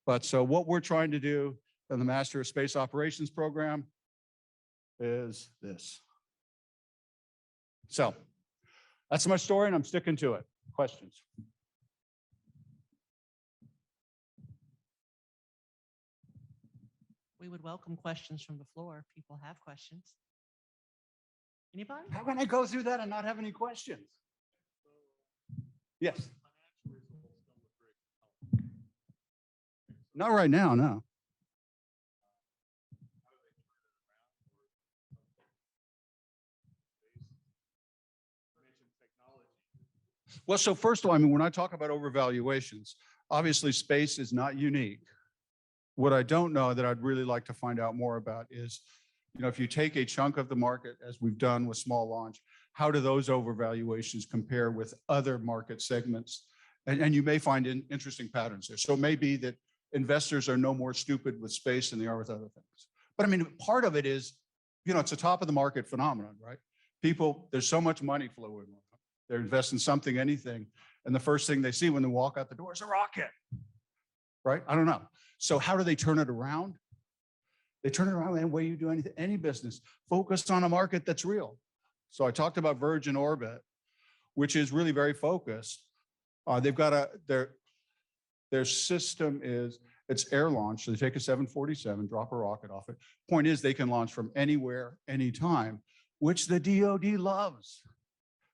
But so what we're trying to do in the Master of Space Operations program is this. So that's my story, and I'm sticking to it. Questions? We would welcome questions from the floor if people have questions. Anybody? How can I go through that and not have any questions? Yes. Not right now, no. Well, so first of all, I mean, when I talk about overvaluations, obviously space is not unique. What I don't know that I'd really like to find out more about is, if you take a chunk of the market, as we've done with small launch, how do those overvaluations compare with other market segments? And you may find interesting patterns there. So it may be that investors are no more stupid with space than they are with other things. But I mean, part of it is, it's a top of the market phenomenon, right? People, there's so much money flowing. They're investing something, anything. And the first thing they see when they walk out the door is a rocket, right? I don't know. So how do they turn it around? They turn it around any way you do any business. Focus on a market that's real. So I talked about Virgin Orbit, which is really very focused. They've got their system is, it's air launch. So they take a 747, drop a rocket off it. Point is, they can launch from anywhere, anytime, which the DoD loves,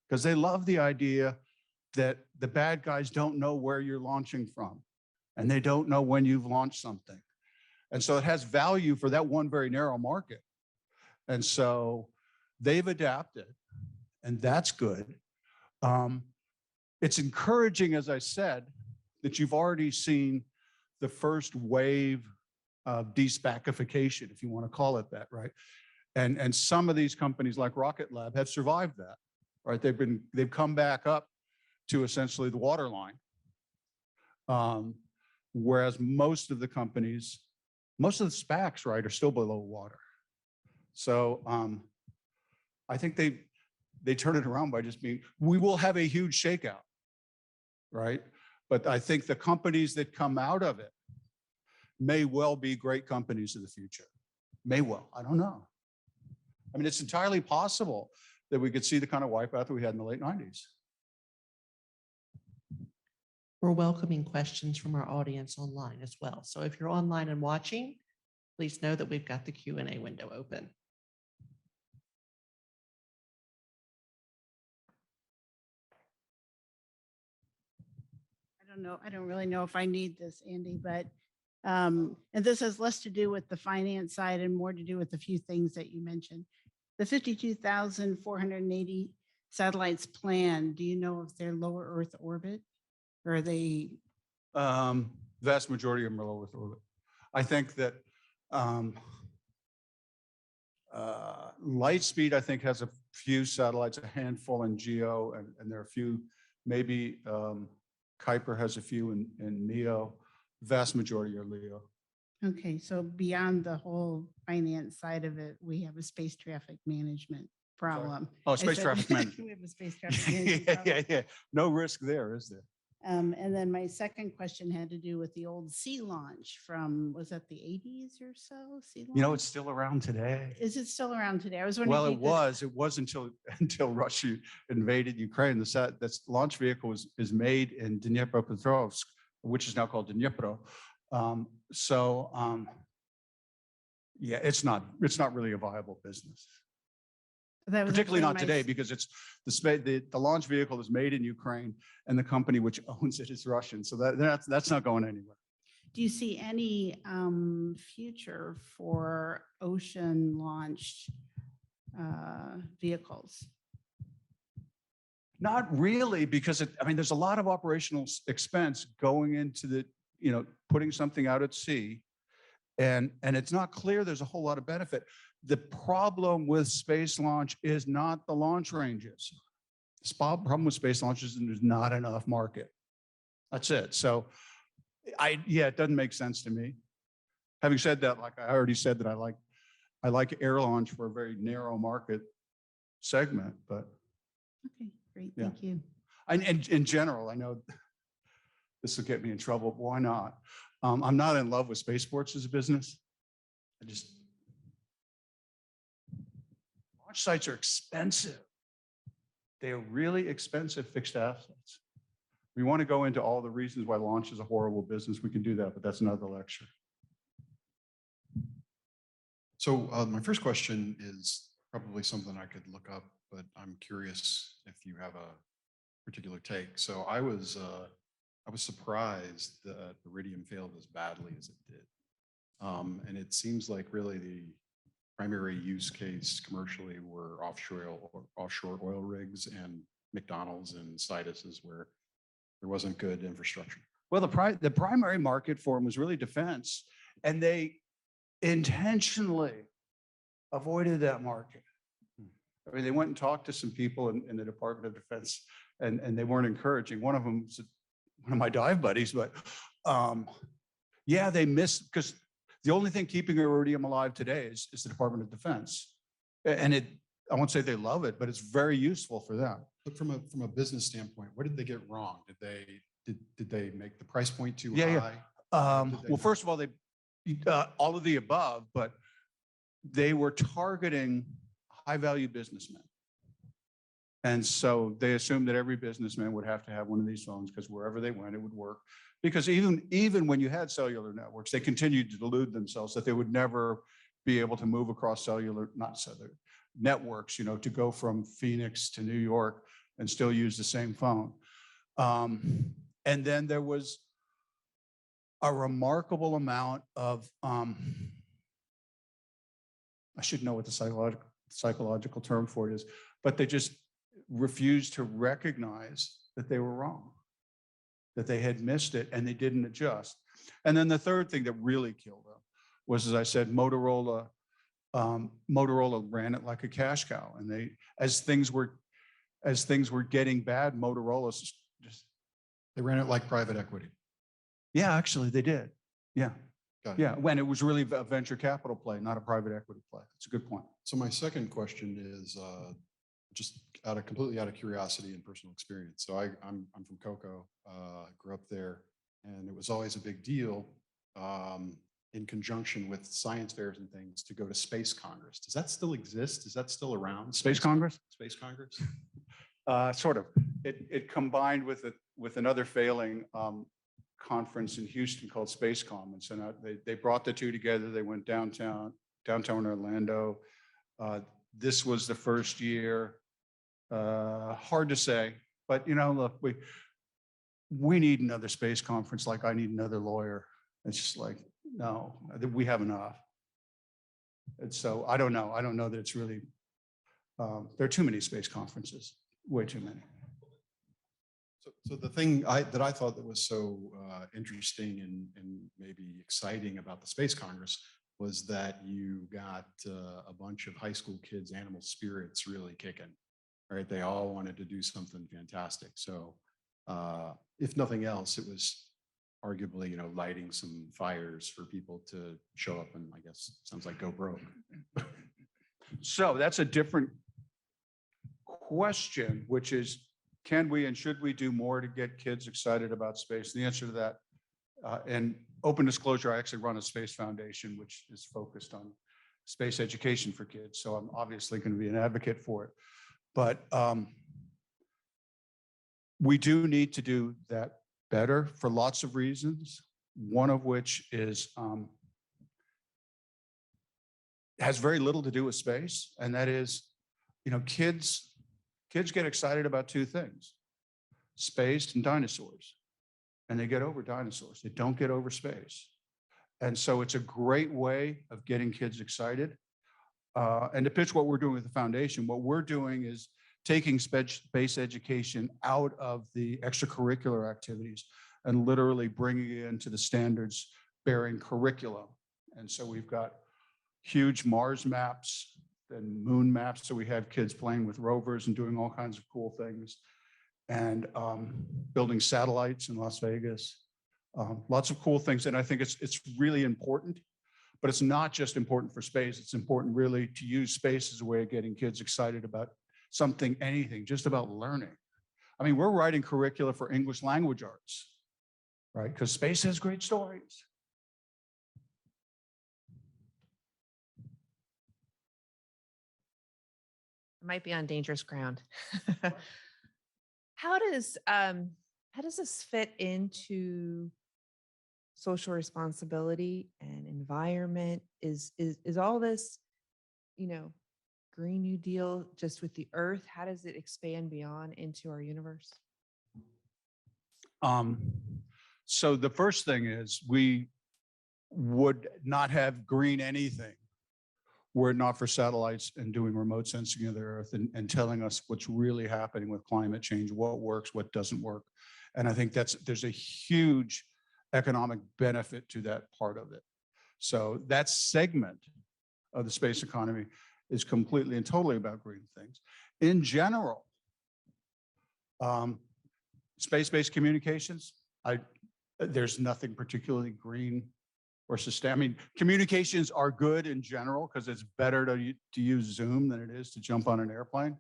because they love the idea that the bad guys don't know where you're launching from, and they don't know when you've launched something. And so it has value for that one very narrow market. And so they've adapted, and that's good. It's encouraging, as I said, that you've already seen the first wave of de-SPACification, if you want to call it that, right? And some of these companies like Rocket Lab have survived that, right? They've come back up to essentially the waterline. Whereas most of the companies, most of the SPACs, right, are still below water. So I think they turn it around by just being, we will have a huge shakeout, right? But I think the companies that come out of it may well be great companies of the future. May well, I don't know. I mean, it's entirely possible that we could see the kind of wipeout that we had in the late 90s. We're welcoming questions from our audience online as well. So if you're online and watching, please know that we've got the Q&A window open. I don't know. I don't really know if I need this, Andy, but and this has less to do with the finance side and more to do with a few things that you mentioned. The 52,480 satellites planned, do you know if they're lower Earth orbit or are they? Vast majority of them are low Earth orbit. I think that Lightspeed, I think, has a few satellites, a handful in GEO, and there are a few, maybe Kuiper has a few in MEO. Vast majority are LEO. Okay, so beyond the whole finance side of it, we have a space traffic management problem. Oh, space traffic management. We have a space traffic management problem. Yeah. No risk there, is there? And then my second question had to do with the old sea launch from, was that the 80s or so? Sea launch? You know, it's still around today. Is it still around today? I was wondering. Well, if you it was until Russia invaded Ukraine. This launch vehicle is made in Dnipropetrovsk, which is now called Dnipro. Yeah, it's not really a viable business. That was Particularly actually not today, because it's the launch vehicle is made in Ukraine and the company which owns it is Russian. So that's not going anywhere. Do you see any future for ocean launched vehicles? Not really, because there's a lot of operational expense going into putting something out at sea, and it's not clear there's a whole lot of benefit. The problem with space launch is not the launch ranges. The problem with space launches is there's not enough market. That's it. So it doesn't make sense to me. Having said that, like I already said that I like air launch for a very narrow market segment, but Okay, great, Yeah. thank you. and in general, I know this will get me in trouble, but why not? I'm not in love with spaceports as a business. Launch sites are expensive. They are really expensive fixed assets. We want to go into all the reasons why launch is a horrible business. We can do that, but that's another lecture. So my first question is probably something I could look up, but I'm curious if you have a particular take. So I was surprised that Iridium failed as badly as it did. And it seems like really the primary use case commercially were offshore oil rigs and McDonald's and Citus's where there wasn't good infrastructure. Well, the primary market for them was really defense, and they intentionally avoided that market. They went and talked to some people in the Department of Defense, and they weren't encouraging. One of them was one of my dive buddies, but yeah, they missed, because the only thing keeping Iridium alive today is the Department of Defense. And I won't say they love it, but it's very useful for them. But from a business standpoint, what did they get wrong? Did they make the price point too Yeah, high? Well, first of all, they all of the above, but they were targeting high-value businessmen. And so they assumed that every businessman would have to have one of these phones because wherever they went, it would work. Because even when you had cellular networks, they continued to delude themselves that they would never be able to move across not cellular networks, to go from Phoenix to New York and still use the same phone. And then there was a remarkable amount of, I should know what the psychological term for it is, but they just refused to recognize that they were wrong, that they had missed it, and they didn't adjust. And then the third thing that really killed them was, as I said, Motorola ran it like a cash cow, and as things were getting bad, Motorola just They ran it like private equity. Yeah, actually they did. Yeah. Got it. Yeah, when it was really a venture capital play, not a private equity play. That's a good point. So my second question is just completely out of curiosity and personal experience. So I'm from Cocoa, grew up there, and it was always a big deal in conjunction with science fairs and things to go to Space Congress. Does that still exist? Is that still around? Space Congress? Space Congress? Sort of. It combined with another failing conference in Houston called SpaceCom. And so now they brought the two together. They went downtown Orlando. This was the first year. Hard to say, but look, we need another space conference like I need another lawyer. It's just like, no, we have enough. And so I don't know. I don't know that it's really, there are too many space conferences, way too many. So the thing that I thought that was so interesting and maybe exciting about the Space Congress was that you got a bunch of high school kids' animal spirits really kicking, right? They all wanted to do something fantastic. So if nothing else, it was arguably, lighting some fires for people to show up and I guess sounds like go broke. So that's a different question, which is, can we and should we do more to get kids excited about space? The answer to that, and open disclosure, I actually run a space foundation, which is focused on space education for kids. So I'm obviously going to be an advocate for it. But we do need to do that better for lots of reasons. One of which is has very little to do with space, and that is, kids get excited about two things: space and dinosaurs, and they get over dinosaurs. They don't get over space, and so it's a great way of getting kids excited. And to pitch what we're doing with the foundation, what we're doing is taking space education out of the extracurricular activities and literally bringing it into the standards-bearing curriculum. And so we've got huge Mars maps and moon maps. So we have kids playing with rovers and doing all kinds of cool things, and building satellites in Las Vegas. Lots of cool things. And I think it's really important, but it's not just important for space. It's important really to use space as a way of getting kids excited about something, anything, just about learning. I mean, we're writing curricula for English language arts, right? Because space has great stories. Might be on dangerous ground. How does this fit into social responsibility and environment? Is all this, Green New Deal just with the Earth? How does it expand beyond into our universe? So the first thing is we would not have green anything were it not for satellites and doing remote sensing of the Earth and telling us what's really happening with climate change, what works, what doesn't work. And I think there's a huge economic benefit to that part of it. So that segment of the space economy is completely and totally about green things. In general, space-based communications, there's nothing particularly green or sustainable. I mean, communications are good in general because it's better to use Zoom than it is to jump on an airplane.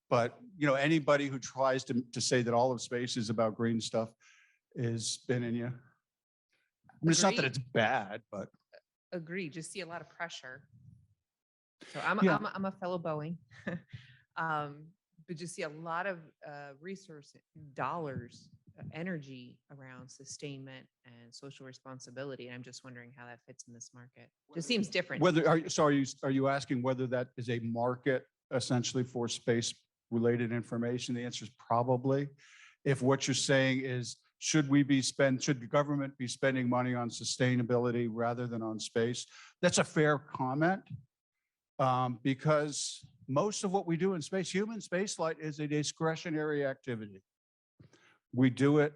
But anybody who tries to say that all of space is about green stuff is spinning you. I mean, it's not that it's bad, but Agree. Just see a lot of pressure. So I'm a fellow Boeing, but just see a lot of resource dollars, energy around sustainment and social responsibility. And I'm just wondering how that fits in this market. Just seems different. Are you asking whether that is a market essentially for space related information? The answer is probably. If what you're saying is, should the government be spending money on sustainability rather than on space? That's a fair comment, because most of what we do in space, human spaceflight, is a discretionary activity. We do it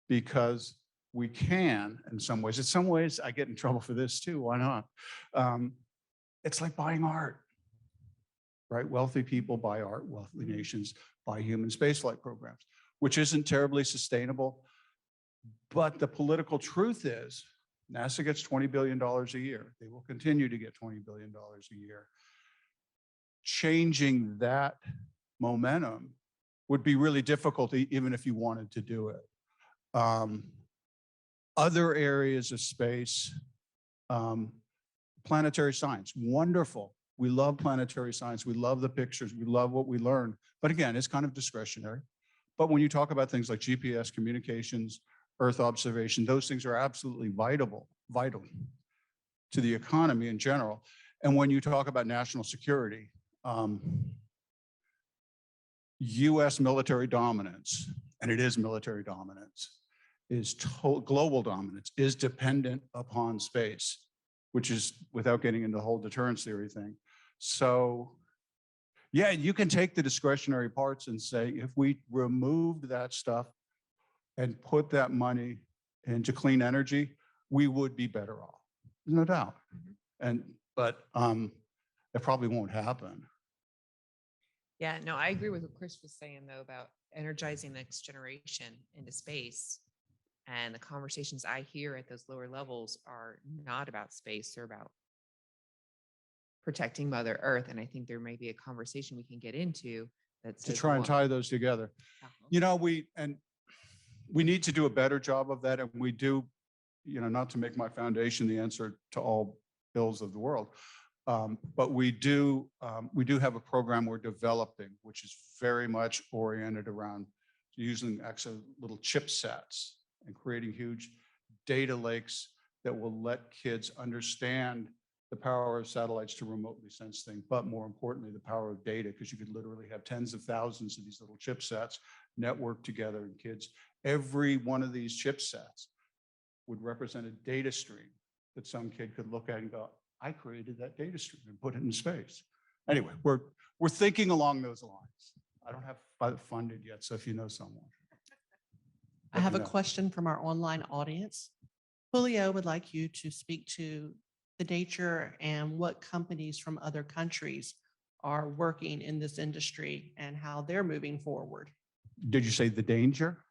because we can in some ways. In some ways, I get in trouble for this too. Why not? It's like buying art, right? Wealthy people buy art, wealthy nations buy human spaceflight programs, which isn't terribly sustainable. But the political truth is NASA gets $20 billion a year. They will continue to get $20 billion a year. Changing that momentum would be really difficult, even if you wanted to do it. Other areas of space, planetary science, wonderful. We love planetary science. We love the pictures. We love what we learn. But again, it's kind of discretionary. But when you talk about things like GPS communications, Earth observation, those things are absolutely vital to the economy in general. And when you talk about national security, US military dominance, and it is military dominance, is global dominance, is dependent upon space, which is without getting into the whole deterrence theory thing. So yeah, you can take the discretionary parts and say, if we removed that stuff and put that money into clean energy, we would be better off, no doubt. But it probably won't happen. Yeah, no, I agree with what Chris was saying though about energizing the next generation into space. And the conversations I hear at those lower levels are not about space, they're about protecting Mother Earth. And I think there may be a conversation we can get into that To try and tie those together. You know, we need to do a better job of that. And we do, you know, not to make my foundation the answer to all ills of the world. But we do have a program we're developing, which is very much oriented around using actually little chipsets and creating huge data lakes that will let kids understand the power of satellites to remotely sense things, but more importantly, the power of data, because you could literally have tens of thousands of these little chipsets networked together, and kids, every one of these chipsets would represent a data stream that some kid could look at and go, I created that data stream and put it in space. Anyway, we're thinking along those lines. I don't have funded yet, so if you know someone. I have a question from our online audience. Julio would like you to speak to the nature and what companies from other countries are working in this industry and how they're moving forward. Did you say the danger?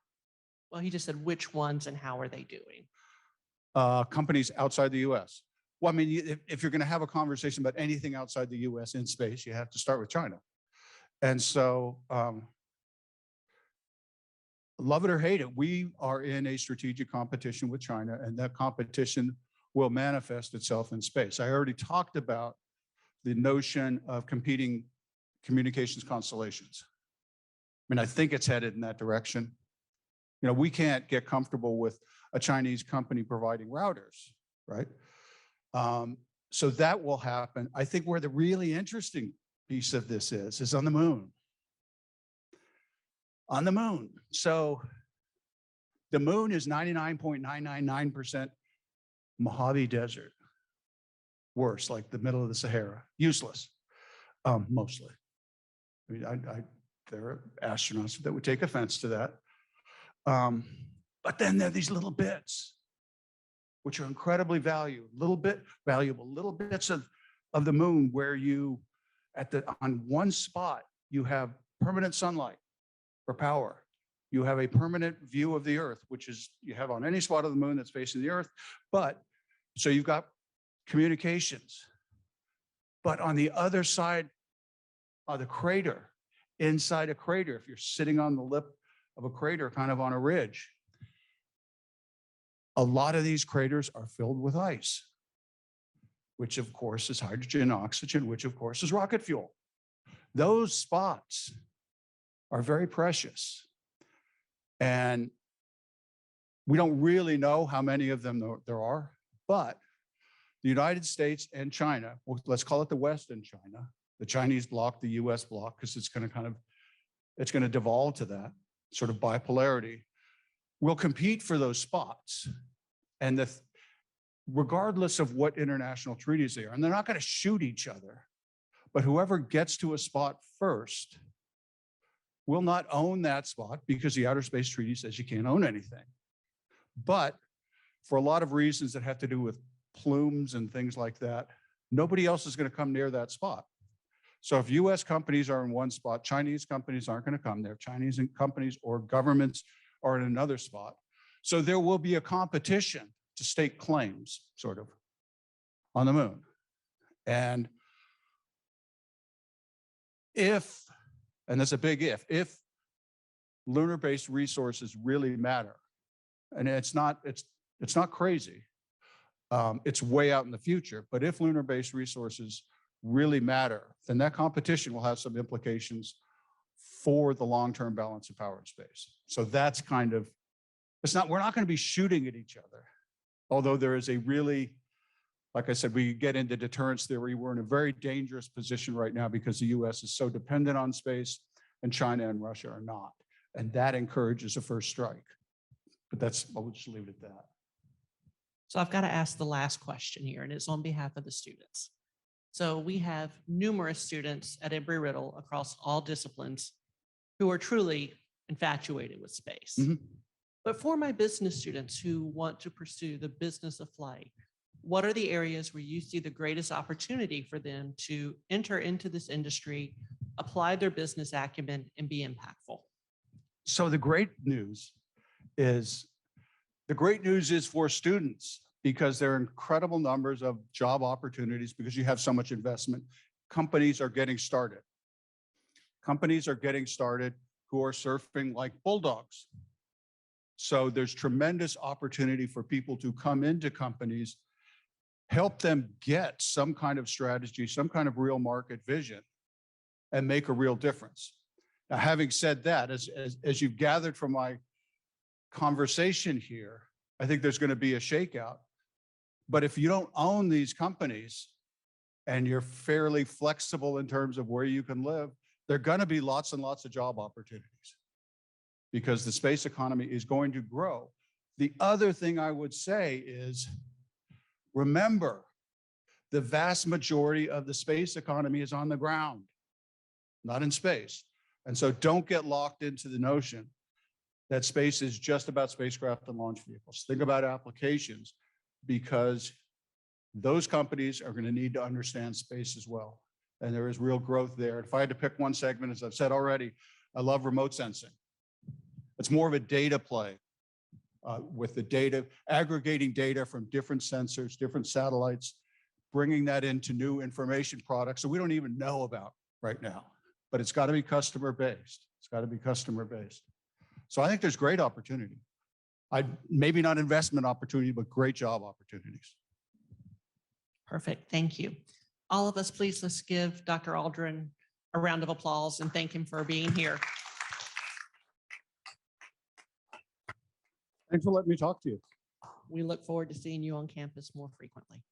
Well, he just said which ones and how are they doing? Companies outside the US. Well, I mean, if you're going to have a conversation about anything outside the US in space, you have to start with China. And so, love it or hate it, we are in a strategic competition with China, and that competition will manifest itself in space. I already talked about the notion of competing communications constellations. I mean, I think it's headed in that direction. You know, we can't get comfortable with a Chinese company providing routers, right? So that will happen. I think where the really interesting piece of this is on the moon. On the moon. So the moon is 99.999% Mojave Desert. Worse, like the middle of the Sahara. Useless, mostly. I mean, there are astronauts that would take offense to that. But then there are these little bits, which are incredibly valuable, little bits of the moon where you, on one spot, you have permanent sunlight for power. You have a permanent view of the Earth, which is you have on any spot of the moon that's facing the Earth. But so you've got communications. But on the other side of the crater, inside a crater, if you're sitting on the lip of a crater, kind of on a ridge, a lot of these craters are filled with ice, which of course is hydrogen, oxygen, which of course is rocket fuel. Those spots are very precious. And we don't really know how many of them there are, but the United States and China, well, let's call it the West and China, the Chinese bloc, the US bloc, because it's going to devolve to that sort of bipolarity, will compete for those spots. And regardless of what international treaties they are, and they're not going to shoot each other, but whoever gets to a spot first will not own that spot because the Outer Space Treaty says you can't own anything. But for a lot of reasons that have to do with plumes and things like that, nobody else is going to come near that spot. So if US companies are in one spot, Chinese companies aren't going to come there. Chinese companies or governments are in another spot. So there will be a competition to stake claims, sort of, on the moon. And if, and that's a big if lunar-based resources really matter, and it's not crazy, it's way out in the future, but if lunar-based resources really matter, then that competition will have some implications for the long-term balance of power in space. So that's kind of, we're not going to be shooting at each other, although there is a really, like I said, we get into deterrence theory. We're in a very dangerous position right now because the US is so dependent on space and China and Russia are not. And that encourages a first strike. But I'll just leave it at that. So I've got to ask the last question here, and it's on behalf of the students. So we have numerous students at Embry-Riddle across all disciplines who are truly infatuated with space. Mhm. But for my business students who want to pursue the business of flight, what are the areas where you see the greatest opportunity for them to enter into this industry, apply their business acumen, and be impactful? So the great news is for students, because there are incredible numbers of job opportunities because you have so much investment. Companies are getting started. Companies are getting started who are surfing like bulldogs. So there's tremendous opportunity for people to come into companies, help them get some kind of strategy, some kind of real market vision, and make a real difference. Now, having said that, as you've gathered from my conversation here, I think there's going to be a shakeout. But if you don't own these companies and you're fairly flexible in terms of where you can live, there are going to be lots and lots of job opportunities because the space economy is going to grow. The other thing I would say is, remember, the vast majority of the space economy is on the ground, not in space. And so don't get locked into the notion that space is just about spacecraft and launch vehicles. Think about applications, because those companies are going to need to understand space as well. And there is real growth there. If I had to pick one segment, as I've said already, I love remote sensing. It's more of a data play with the data, aggregating data from different sensors, different satellites, bringing that into new information products that we don't even know about right now. But it's got to be customer based. It's got to be customer based. So I think there's great opportunity. Maybe not investment opportunity, but great job opportunities. Perfect. Thank you. All of us, please, let's give Dr. Aldrin a round of applause and thank him for being here. Thanks for letting me talk to you. We look forward to seeing you on campus more frequently.